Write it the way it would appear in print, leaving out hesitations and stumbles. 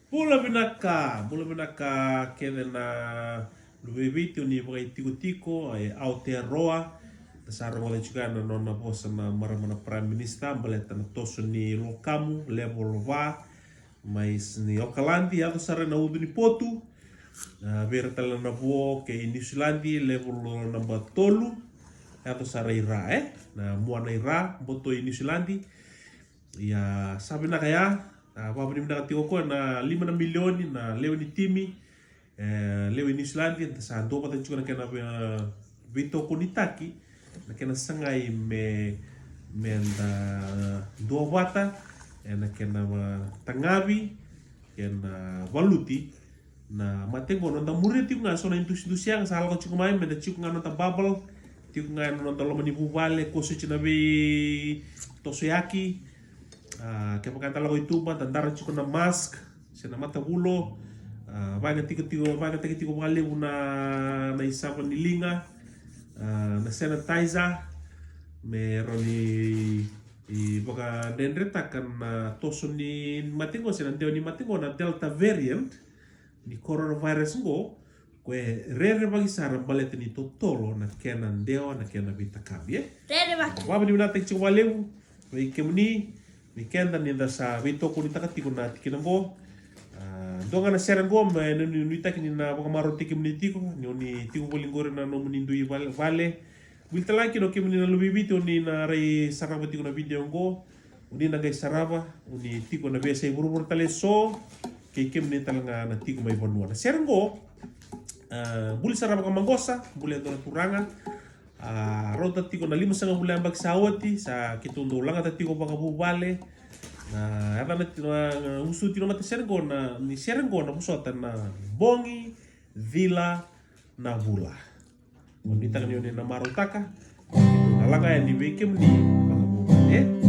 Bula binaka kene na lubibiti ni pakai tiko-tiko ai Aotearoa tasara wala juga na nona bosa na maramana prime minister baleta na toso ni lokamu level va mais ni Auckland ato sara na udu ni potu vera tala na vo ke New Zealand level namba tolu ato sara ira na muana ira boto New Zealand ya sabi na kaya Pabri na katiwa ko na 5 na milioni na leo ni timi leo New Zealand sa do pa tayo na kena bito ko nitaki na kena sangai me na dua bata na kena tangawi kena valuti na matengo na muri tiu nga so na intus yang sa hal ko mai me na chiku nga na bubble tiu nga no na lo mani bubale ko se chinabi tosoyaki kaya pagkanta lang ko ituba, tandara chiko na mask, siya na mata hulo, baga tiko-tiko mga libo na isapan nilinga, na sanitizer, meron baka denreta kan toso ni matingo, siya nandiyo ni matingo na Delta variant ni coronavirus ngo, kwe rere bagi sarang balet ni totolo na kaya nandiyo na kaya nabitakabi. Rere bagi. Waba ni natin chiko mga libo, may kemuni, Weekend ni sa vito ko ni takati ko na tikinango donga na serango me ni takini na bakamaro tikim ni tiko ni tiko bolingore na no munindu vale wilta laki no kimni na lubibito ni na rai saraba tiko na video ngo uni na gay saraba uni tiko na besa iburu tale so kay kimni talanga na tiko may banua na serango buli saraba ka mangosa buli na turanga rota tiko na 5 bulan bagsawati sa kitundo lang at tiko baka bubale na apa na usu tino mata sergo na ni sergo na pusota na bongi vila na vula bonita kan yone na marotaka itu nalanga ni wekem ni baka bubale